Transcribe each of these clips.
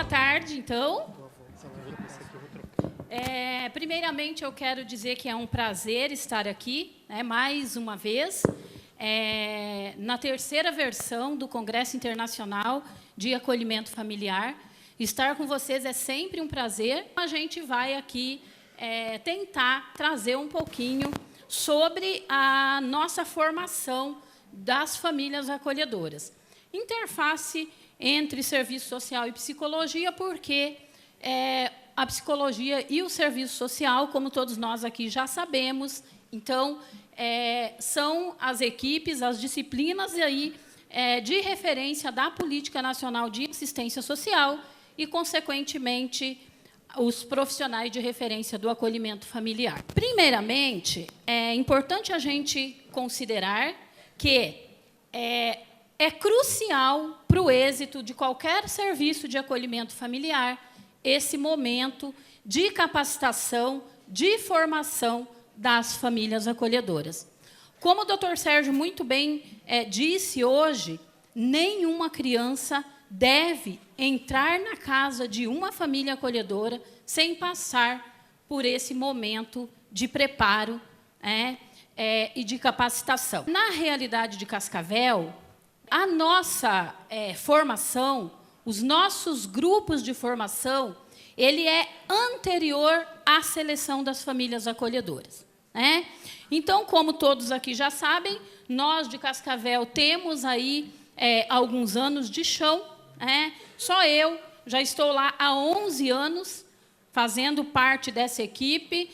Boa tarde, então. Primeiramente, eu quero dizer que é um prazer estar aqui, mais uma vez, na terceira versão do Congresso Internacional de Acolhimento Familiar. Estar com vocês é sempre um prazer. A gente vai aqui tentar trazer um pouquinho sobre a nossa formação das famílias acolhedoras. Interface entre serviço social e psicologia, porque a psicologia e o serviço social, como todos nós aqui já sabemos, então, são as equipes, as disciplinas aí, de referência da Política Nacional de Assistência Social e, consequentemente, os profissionais de referência do acolhimento familiar. Primeiramente, é importante a gente considerar que é crucial para o êxito de qualquer serviço de acolhimento familiar esse momento de capacitação, de formação das famílias acolhedoras. Como o Dr. Sérgio muito bem disse hoje, nenhuma criança deve entrar na casa de uma família acolhedora sem passar por esse momento de preparo e de capacitação. Na realidade de Cascavel, a nossa formação, os nossos grupos de formação, ele é anterior à seleção das famílias acolhedoras. Então, como todos aqui já sabem, nós de Cascavel temos aí alguns anos de chão. Só eu já estou lá há 11 anos, fazendo parte dessa equipe,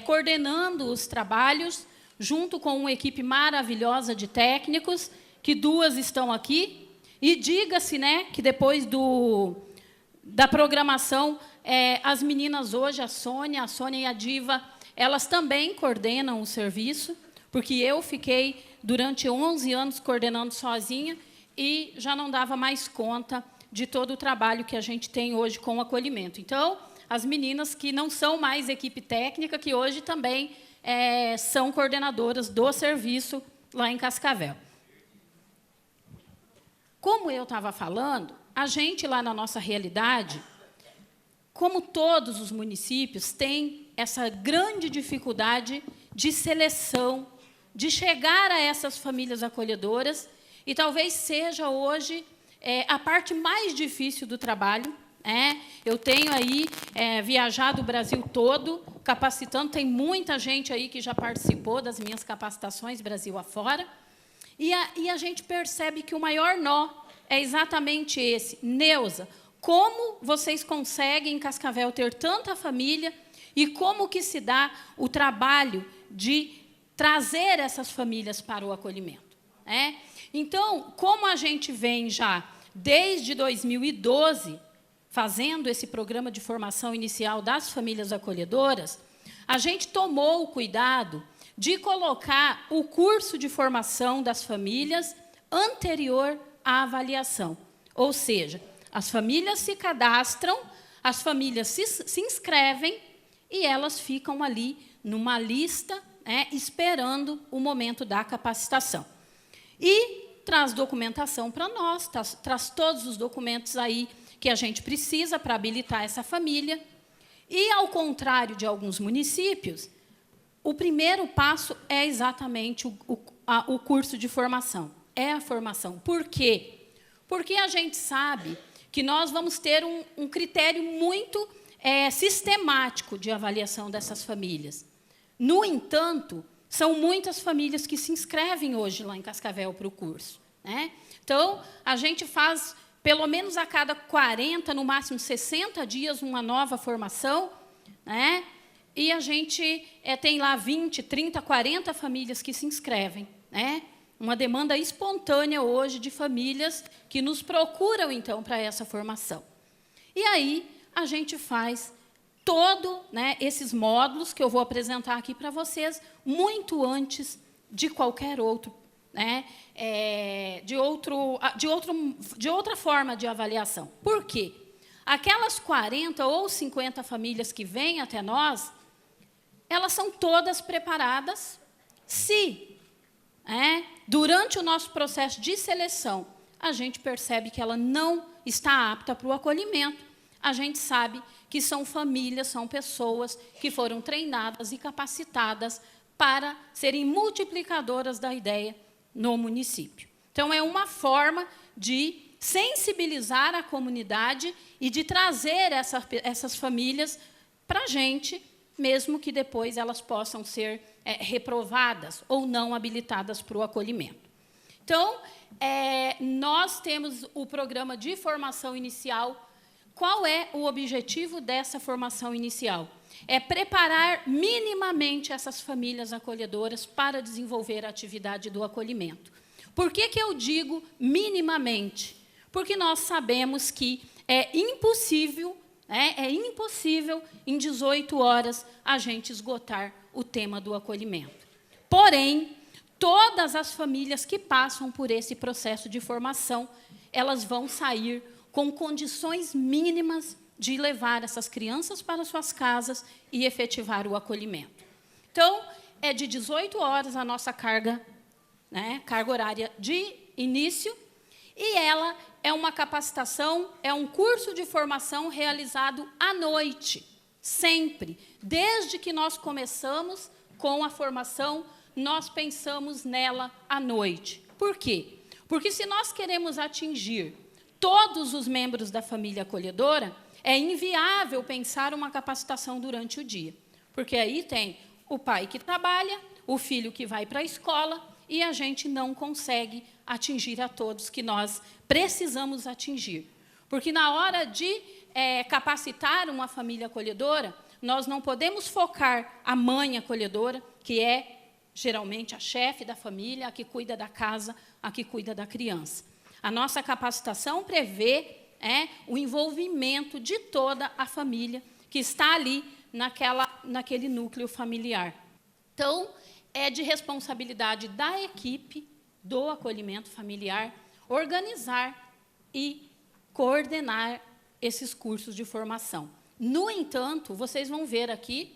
coordenando os trabalhos, junto com uma equipe maravilhosa de técnicos, que duas estão aqui. E diga-se que depois da programação, as meninas hoje, a Sônia e a Diva, elas também coordenam o serviço, porque eu fiquei durante 11 anos coordenando sozinha e já não dava mais conta de todo o trabalho que a gente tem hoje com o acolhimento. Então, as meninas que não são mais equipe técnica, que hoje também são coordenadoras do serviço lá em Cascavel. Como eu estava falando, a gente lá na nossa realidade, como todos os municípios, tem essa grande dificuldade de seleção, de chegar a essas famílias acolhedoras, e talvez seja hoje a parte mais difícil do trabalho. Eu tenho aí viajado o Brasil todo, capacitando, tem muita gente aí que já participou das minhas capacitações Brasil afora, e a gente percebe que o maior nó é exatamente esse. Neuza, como vocês conseguem em Cascavel ter tanta família e como que se dá o trabalho de trazer essas famílias para o acolhimento? Então, como a gente vem já desde 2012 fazendo esse programa de formação inicial das famílias acolhedoras, a gente tomou o cuidado de colocar o curso de formação das famílias anterior à avaliação. Ou seja, as famílias se cadastram, as famílias se inscrevem e elas ficam ali numa lista, esperando o momento da capacitação. E traz documentação para nós, traz todos os documentos aí que a gente precisa para habilitar essa família. E, ao contrário de alguns municípios, o primeiro passo é exatamente o curso de formação. É a formação. Por quê? Porque a gente sabe que nós vamos ter um critério muito sistemático de avaliação dessas famílias. No entanto, são muitas famílias que se inscrevem hoje lá em Cascavel para o curso. Então, a gente faz, pelo menos a cada 40, no máximo 60 dias, uma nova formação, e a gente tem lá 20, 30, 40 famílias que se inscrevem. Uma demanda espontânea hoje de famílias que nos procuram, então, para essa formação. E aí, a gente faz todos esses módulos que eu vou apresentar aqui para vocês, muito antes de qualquer outro, de outra forma de avaliação. Por quê? Aquelas 40 ou 50 famílias que vêm até nós, elas são todas preparadas se durante o nosso processo de seleção, a gente percebe que ela não está apta para o acolhimento. a gente sabe que são famílias, são pessoas que foram treinadas e capacitadas para serem multiplicadoras da ideia no município. Então, é uma forma de sensibilizar a comunidade e de trazer essas famílias para a gente, mesmo que depois elas possam ser reprovadas ou não habilitadas para o acolhimento. Então, nós temos o programa de formação inicial. Qual é o objetivo dessa formação inicial? É preparar minimamente essas famílias acolhedoras para desenvolver a atividade do acolhimento. Por que eu digo minimamente? Porque nós sabemos que é impossível em 18 horas a gente esgotar o tema do acolhimento. Porém, todas as famílias que passam por esse processo de formação, elas vão sair com condições mínimas de levar essas crianças para suas casas e efetivar o acolhimento. Então, é de 18 horas a nossa carga horária de início, e ela é uma capacitação, é um curso de formação realizado à noite, sempre. Desde que nós começamos com a formação, nós pensamos nela à noite. Por quê? Porque se nós queremos atingir todos os membros da família acolhedora, é inviável pensar uma capacitação durante o dia. Porque aí tem o pai que trabalha, o filho que vai para a escola, e a gente não consegue atingir a todos que nós precisamos atingir. Porque na hora de capacitar uma família acolhedora, nós não podemos focar a mãe acolhedora, que é geralmente a chefe da família, a que cuida da casa, a que cuida da criança. A nossa capacitação prevê o envolvimento de toda a família que está ali naquele núcleo familiar. Então, é de responsabilidade da equipe do acolhimento familiar organizar e coordenar esses cursos de formação. No entanto, vocês vão ver aqui,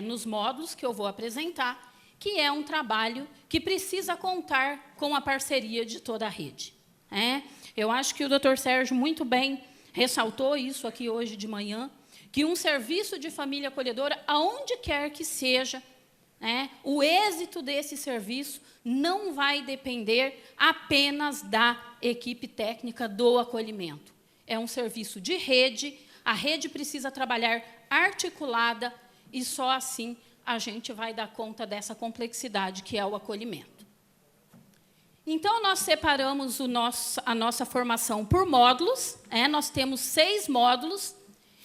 nos módulos que eu vou apresentar, que é um trabalho que precisa contar com a parceria de toda a rede. Eu acho que o Dr. Sérgio muito bem ressaltou isso aqui hoje de manhã, que um serviço de família acolhedora, aonde quer que seja, o êxito desse serviço não vai depender apenas da equipe técnica do acolhimento. É um serviço de rede, a rede precisa trabalhar articulada e só assim a gente vai dar conta dessa complexidade que é o acolhimento. Então, nós separamos a nossa formação por módulos, nós temos 6 módulos,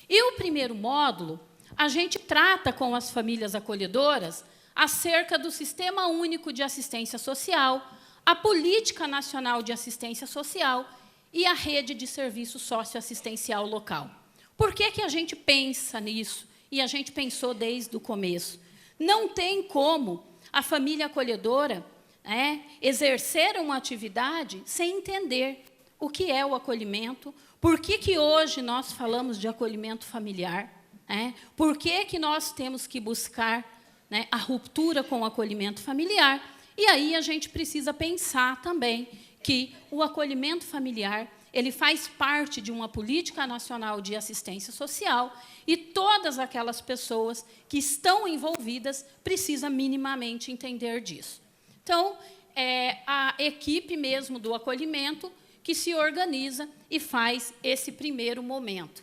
e o primeiro módulo, a gente trata com as famílias acolhedoras acerca do Sistema Único de Assistência Social, a Política Nacional de Assistência Social e a Rede de Serviço Socioassistencial Local. Por que a gente pensa nisso? E a gente pensou desde o começo. Não tem como a família acolhedora exercer uma atividade sem entender o que é o acolhimento, por que hoje nós falamos de acolhimento familiar, por que nós temos que buscar a ruptura com o acolhimento familiar, e aí a gente precisa pensar também que o acolhimento familiar ele faz parte de uma política nacional de assistência social e todas aquelas pessoas que estão envolvidas precisam minimamente entender disso. Então, é a equipe mesmo do acolhimento que se organiza e faz esse primeiro momento.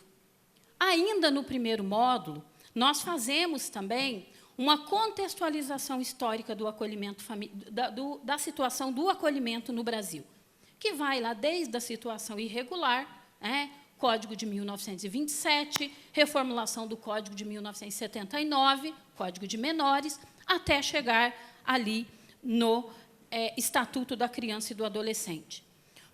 Ainda no primeiro módulo, nós fazemos também uma contextualização histórica do acolhimento da situação do acolhimento no Brasil, que vai lá desde a situação irregular, Código de 1927, reformulação do Código de 1979, Código de Menores, até chegar ali no Estatuto da Criança e do Adolescente.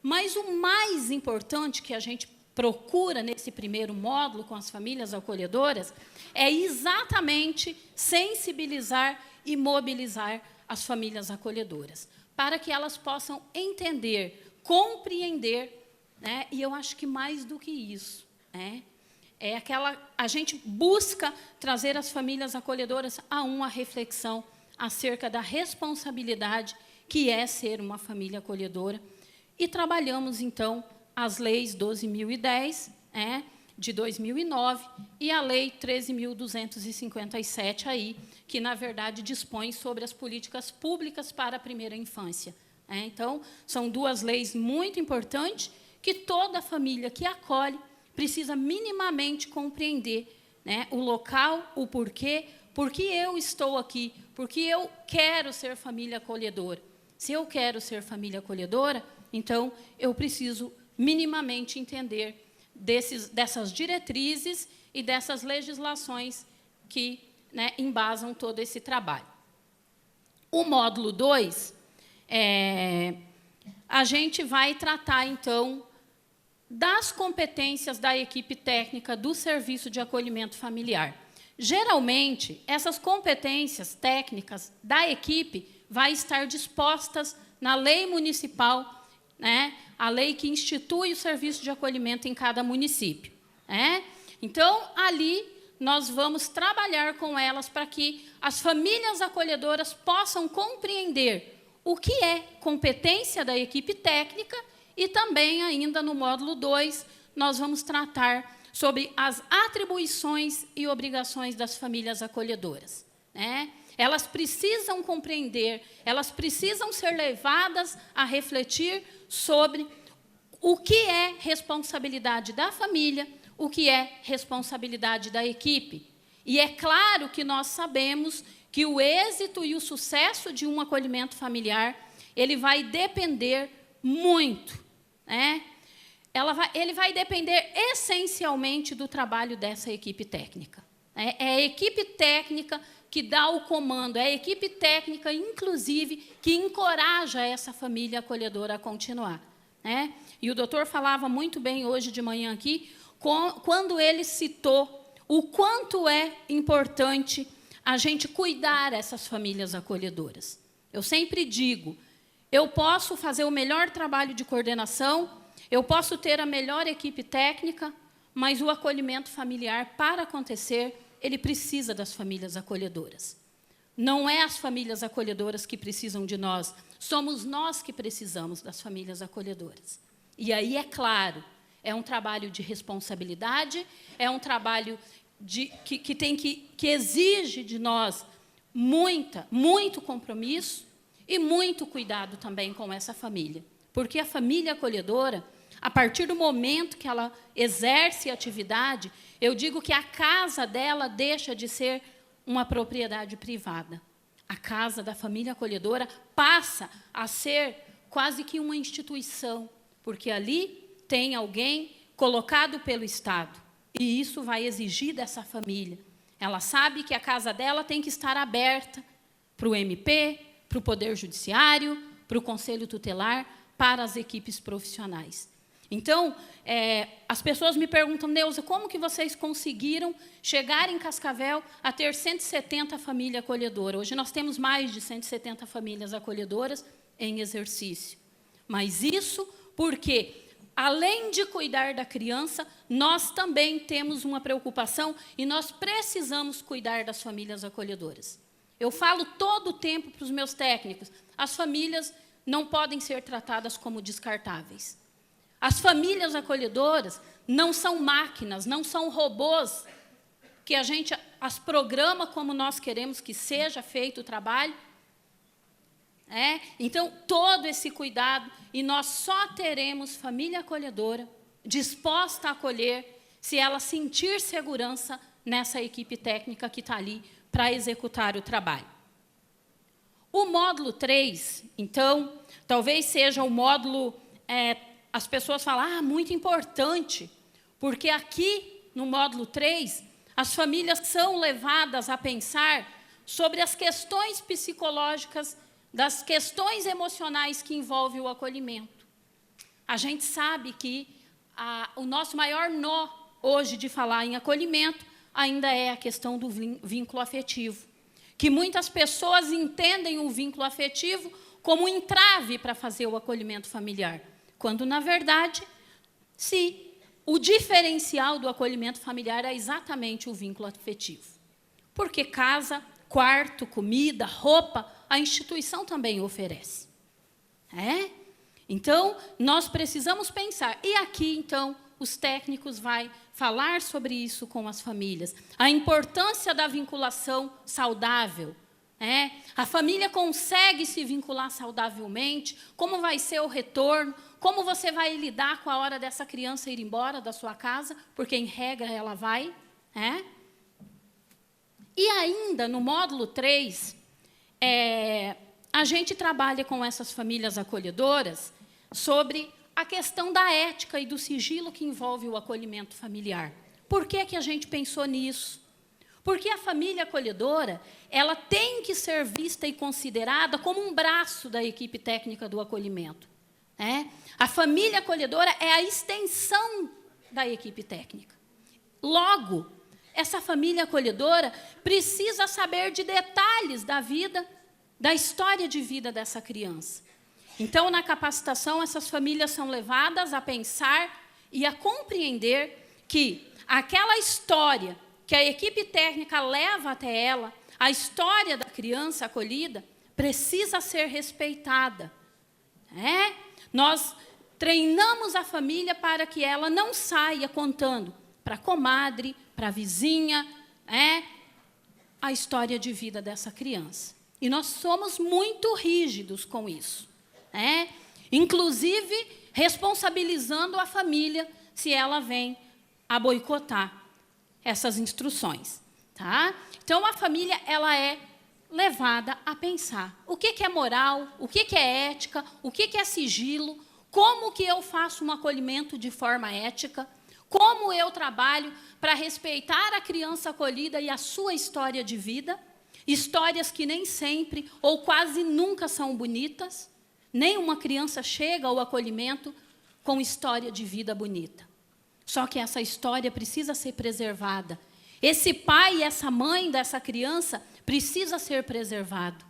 Mas o mais importante que a gente procura nesse primeiro módulo com as famílias acolhedoras é exatamente sensibilizar e mobilizar as famílias acolhedoras, para que elas possam entender, compreender, e eu acho que mais do que isso, a gente busca trazer as famílias acolhedoras a uma reflexão acerca da responsabilidade que é ser uma família acolhedora, e trabalhamos, então, as leis 12.010, de 2009 e a Lei 13.257, aí, que, na verdade, dispõe sobre as políticas públicas para a primeira infância. Então, são duas leis muito importantes que toda família que acolhe precisa minimamente compreender, né, o local, o porquê, porque eu estou aqui, porque eu quero ser família acolhedora. Se eu quero ser família acolhedora, então eu preciso minimamente entender dessas diretrizes e dessas legislações que, né, embasam todo esse trabalho. O módulo 2, a gente vai tratar, então, das competências da equipe técnica do Serviço de Acolhimento Familiar. Geralmente, essas competências técnicas da equipe vai estar dispostas na lei municipal, né, a lei que institui o serviço de acolhimento em cada município. Então, ali, nós vamos trabalhar com elas para que as famílias acolhedoras possam compreender o que é competência da equipe técnica e também, ainda no módulo 2, nós vamos tratar sobre as atribuições e obrigações das famílias acolhedoras. Elas precisam compreender, elas precisam ser levadas a refletir sobre o que é responsabilidade da família, o que é responsabilidade da equipe. E é claro que nós sabemos que o êxito e o sucesso de um acolhimento familiar, ele vai depender muito, ele vai depender essencialmente do trabalho dessa equipe técnica. É a equipe técnica que dá o comando, é a equipe técnica, inclusive, que encoraja essa família acolhedora a continuar. E o doutor falava muito bem hoje de manhã aqui, quando ele citou o quanto é importante a gente cuidar dessas famílias acolhedoras. Eu sempre digo, eu posso fazer o melhor trabalho de coordenação, eu posso ter a melhor equipe técnica, mas o acolhimento familiar, para acontecer, ele precisa das famílias acolhedoras. Não é as famílias acolhedoras que precisam de nós, somos nós que precisamos das famílias acolhedoras. E aí, é claro, é um trabalho de responsabilidade, é um trabalho que exige de nós muito compromisso e muito cuidado também com essa família. Porque a família acolhedora, a partir do momento que ela exerce a atividade, eu digo que a casa dela deixa de ser uma propriedade privada. A casa da família acolhedora passa a ser quase que uma instituição, porque ali tem alguém colocado pelo Estado. E isso vai exigir dessa família. Ela sabe que a casa dela tem que estar aberta para o MP, para o Poder Judiciário, para o Conselho Tutelar, para as equipes profissionais. Então, as pessoas me perguntam, Neuza, como que vocês conseguiram chegar em Cascavel a ter 170 famílias acolhedoras? Hoje nós temos mais de 170 famílias acolhedoras em exercício. Mas isso porque, além de cuidar da criança, nós também temos uma preocupação e nós precisamos cuidar das famílias acolhedoras. Eu falo todo o tempo para os meus técnicos, as famílias não podem ser tratadas como descartáveis. As famílias acolhedoras não são máquinas, não são robôs que a gente as programa como nós queremos que seja feito o trabalho. Então, todo esse cuidado, e nós só teremos família acolhedora disposta a acolher se ela sentir segurança nessa equipe técnica que está ali para executar o trabalho. O módulo 3, então, talvez seja o módulo, as pessoas falam, muito importante, porque aqui, no módulo 3, as famílias são levadas a pensar sobre as questões psicológicas, das questões emocionais que envolvem o acolhimento. A gente sabe que o nosso maior nó hoje de falar em acolhimento ainda é a questão do vínculo afetivo, que muitas pessoas entendem o vínculo afetivo como um entrave para fazer o acolhimento familiar, quando, na verdade, o diferencial do acolhimento familiar é exatamente o vínculo afetivo. Porque casa, quarto, comida, roupa, a instituição também oferece. Então, nós precisamos pensar. E aqui, então, os técnicos falar sobre isso com as famílias. A importância da vinculação saudável. A família consegue se vincular saudavelmente, como vai ser o retorno, como você vai lidar com a hora dessa criança ir embora da sua casa, porque, em regra, ela vai. E ainda, no módulo 3, a gente trabalha com essas famílias acolhedoras sobre a questão da ética e do sigilo que envolve o acolhimento familiar. Por que que a gente pensou nisso? Porque a família acolhedora, ela tem que ser vista e considerada como um braço da equipe técnica do acolhimento. A família acolhedora é a extensão da equipe técnica. Logo, essa família acolhedora precisa saber de detalhes da vida, da história de vida dessa criança. Então, na capacitação, essas famílias são levadas a pensar e a compreender que aquela história que a equipe técnica leva até ela, a história da criança acolhida, precisa ser respeitada. Nós treinamos a família para que ela não saia contando para a comadre, para a vizinha, a história de vida dessa criança. E nós somos muito rígidos com isso. Inclusive, responsabilizando a família se ela vem a boicotar essas instruções. Então, a família ela é levada a pensar o que é moral, o que é ética, o que é sigilo, como que eu faço um acolhimento de forma ética, como eu trabalho para respeitar a criança acolhida e a sua história de vida, histórias que nem sempre ou quase nunca são bonitas. Nenhuma criança chega ao acolhimento com história de vida bonita. Só que essa história precisa ser preservada. Esse pai e essa mãe dessa criança precisa ser preservado.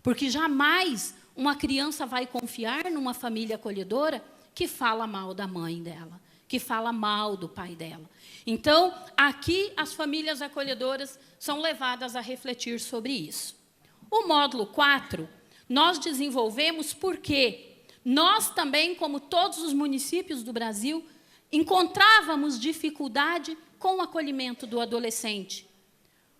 Porque jamais uma criança vai confiar numa família acolhedora que fala mal da mãe dela, que fala mal do pai dela. Então, aqui as famílias acolhedoras são levadas a refletir sobre isso. O módulo 4, nós desenvolvemos porque nós também, como todos os municípios do Brasil, encontrávamos dificuldade com o acolhimento do adolescente.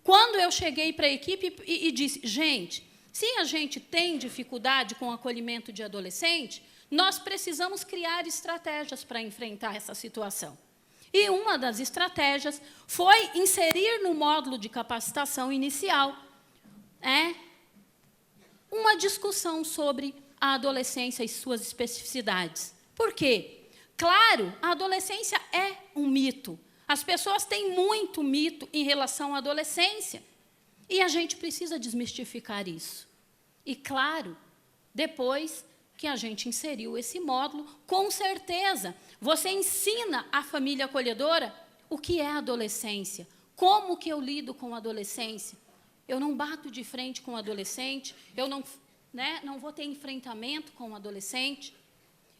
Quando eu cheguei para a equipe e disse, gente, se a gente tem dificuldade com o acolhimento de adolescente, nós precisamos criar estratégias para enfrentar essa situação. E uma das estratégias foi inserir no módulo de capacitação inicial uma discussão sobre a adolescência e suas especificidades. Por quê? Claro, a adolescência é um mito. As pessoas têm muito mito em relação à adolescência. E a gente precisa desmistificar isso. E, claro, depois que a gente inseriu esse módulo, com certeza, você ensina à família acolhedora o que é a adolescência, como que eu lido com a adolescência. Eu não bato de frente com o adolescente, eu não vou ter enfrentamento com o adolescente.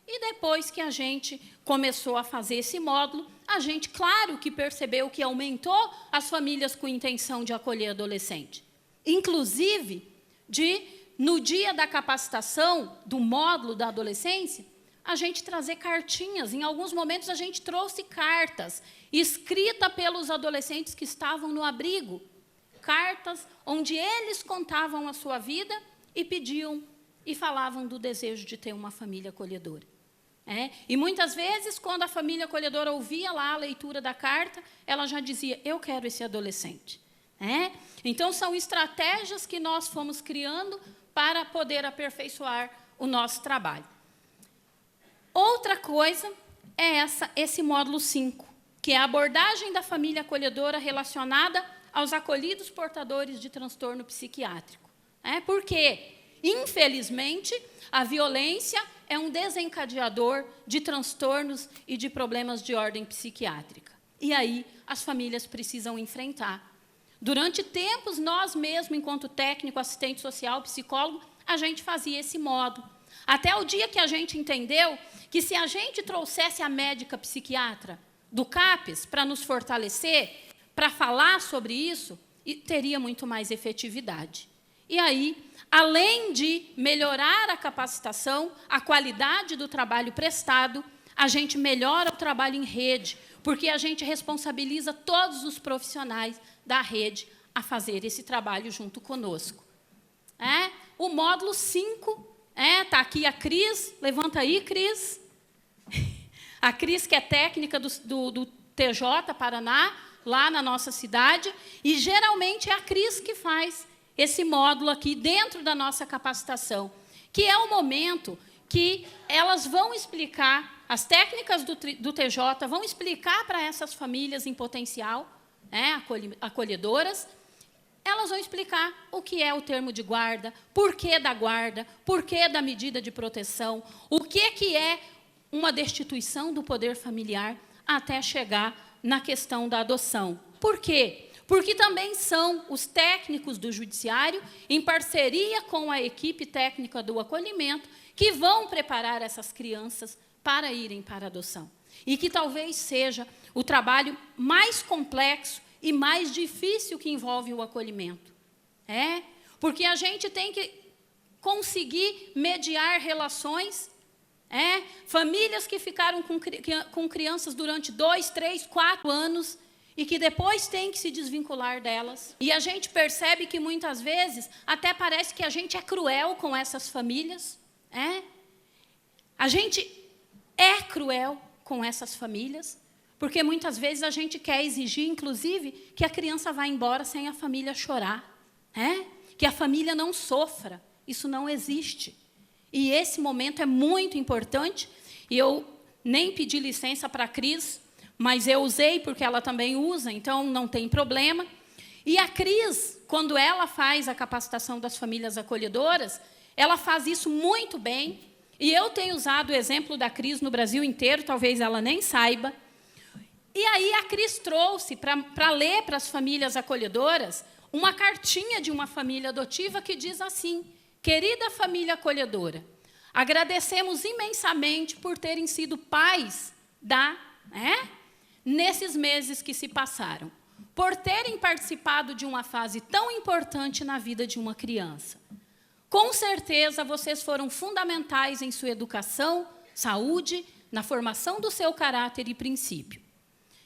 E depois que a gente começou a fazer esse módulo, a gente, claro, que percebeu que aumentou as famílias com intenção de acolher adolescente. Inclusive, no dia da capacitação do módulo da adolescência, a gente trazer cartinhas. Em alguns momentos, a gente trouxe cartas escritas pelos adolescentes que estavam no abrigo. Cartas onde eles contavam a sua vida e pediam e falavam do desejo de ter uma família acolhedora. E muitas vezes, quando a família acolhedora ouvia lá a leitura da carta, ela já dizia, eu quero esse adolescente. Então, são estratégias que nós fomos criando para poder aperfeiçoar o nosso trabalho. Outra coisa é esse módulo 5, que é a abordagem da família acolhedora relacionada aos acolhidos portadores de transtorno psiquiátrico. Porque, infelizmente, a violência é um desencadeador de transtornos e de problemas de ordem psiquiátrica. E aí, as famílias precisam enfrentar. Durante tempos, nós mesmos, enquanto técnico, assistente social, psicólogo, a gente fazia esse módulo. Até o dia que a gente entendeu que se a gente trouxesse a médica psiquiatra do CAPES para nos fortalecer, para falar sobre isso, teria muito mais efetividade. E aí, além de melhorar a capacitação, a qualidade do trabalho prestado, a gente melhora o trabalho em rede, porque a gente responsabiliza todos os profissionais da rede a fazer esse trabalho junto conosco. O módulo 5, está aqui a Cris, levanta aí, Cris. A Cris, que é técnica do TJ Paraná, lá na nossa cidade, e geralmente é a Cris que faz esse módulo aqui dentro da nossa capacitação, que é o momento que elas vão explicar, as técnicas do TJ vão explicar para essas famílias em potencial, acolhedoras, elas vão explicar o que é o termo de guarda, por que da medida de proteção, o que é uma destituição do poder familiar até chegar na questão da adoção. Por quê? Porque também são os técnicos do judiciário, em parceria com a equipe técnica do acolhimento, que vão preparar essas crianças para irem para a adoção. E que talvez seja o trabalho mais complexo e mais difícil que envolve o acolhimento. Porque a gente tem que conseguir mediar relações, famílias que ficaram com crianças durante 2, 3, 4 anos e que depois têm que se desvincular delas. E a gente percebe que, muitas vezes, até parece que a gente é cruel com essas famílias. A gente é cruel com essas famílias, porque muitas vezes a gente quer exigir, inclusive, que a criança vá embora sem a família chorar, que a família não sofra. Isso não existe. E esse momento é muito importante, e eu nem pedi licença para a Cris, mas eu usei porque ela também usa, então não tem problema. E a Cris, quando ela faz a capacitação das famílias acolhedoras, ela faz isso muito bem, e eu tenho usado o exemplo da Cris no Brasil inteiro, talvez ela nem saiba. E aí a Cris trouxe para ler para as famílias acolhedoras uma cartinha de uma família adotiva que diz assim: querida família acolhedora, agradecemos imensamente por terem sido pais nesses meses que se passaram, por terem participado de uma fase tão importante na vida de uma criança. Com certeza, vocês foram fundamentais em sua educação, saúde, na formação do seu caráter e princípio.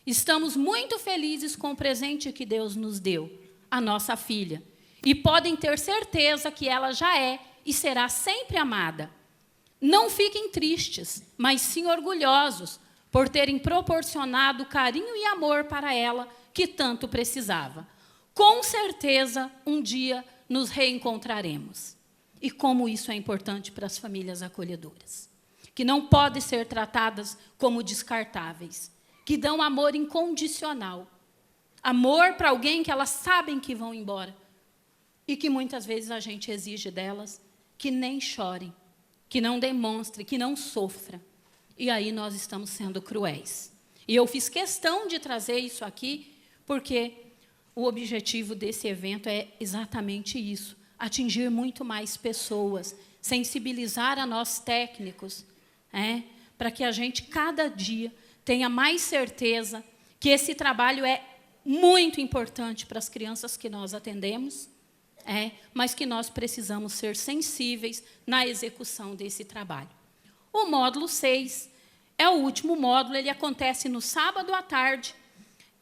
Estamos muito felizes com o presente que Deus nos deu, a nossa filha, e podem ter certeza que ela já é e será sempre amada. Não fiquem tristes, mas sim orgulhosos por terem proporcionado carinho e amor para ela que tanto precisava. Com certeza, um dia nos reencontraremos. E como isso é importante para as famílias acolhedoras, que não podem ser tratadas como descartáveis, que dão amor incondicional, amor para alguém que elas sabem que vão embora, e que muitas vezes a gente exige delas que nem chorem, que não demonstrem, que não sofram. E aí nós estamos sendo cruéis. E eu fiz questão de trazer isso aqui, porque o objetivo desse evento é exatamente isso, atingir muito mais pessoas, sensibilizar a nós técnicos, para que a gente, cada dia, tenha mais certeza que esse trabalho é muito importante para as crianças que nós atendemos, mas que nós precisamos ser sensíveis na execução desse trabalho. O módulo 6 é o último módulo, ele acontece no sábado à tarde,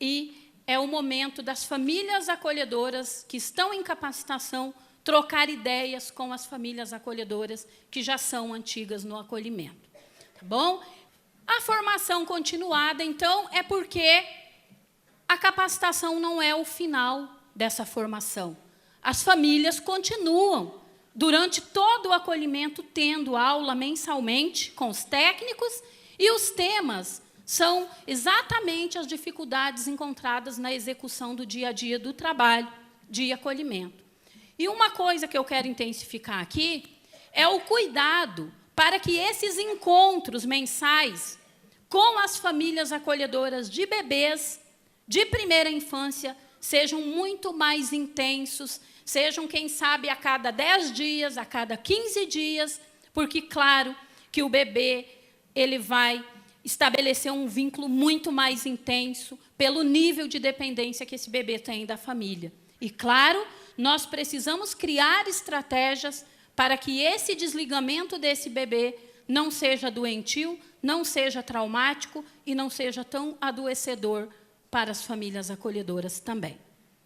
e é o momento das famílias acolhedoras que estão em capacitação trocar ideias com as famílias acolhedoras que já são antigas no acolhimento. Tá bom? A formação continuada, então, é porque a capacitação não é o final dessa formação. As famílias continuam, durante todo o acolhimento, tendo aula mensalmente com os técnicos, e os temas são exatamente as dificuldades encontradas na execução do dia a dia do trabalho de acolhimento. E uma coisa que eu quero intensificar aqui é o cuidado para que esses encontros mensais com as famílias acolhedoras de bebês de primeira infância sejam muito mais intensos, sejam, quem sabe, a cada 10 dias, a cada 15 dias, porque, claro, que o bebê ele vai estabelecer um vínculo muito mais intenso pelo nível de dependência que esse bebê tem da família. E, claro, nós precisamos criar estratégias para que esse desligamento desse bebê não seja doentio, não seja traumático e não seja tão adoecedor para as famílias acolhedoras também.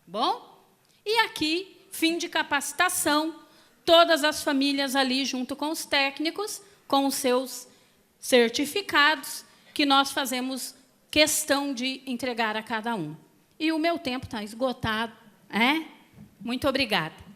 Bom? E aqui, fim de capacitação, todas as famílias ali junto com os técnicos, com os seus certificados, que nós fazemos questão de entregar a cada um. E o meu tempo está esgotado. Muito obrigada.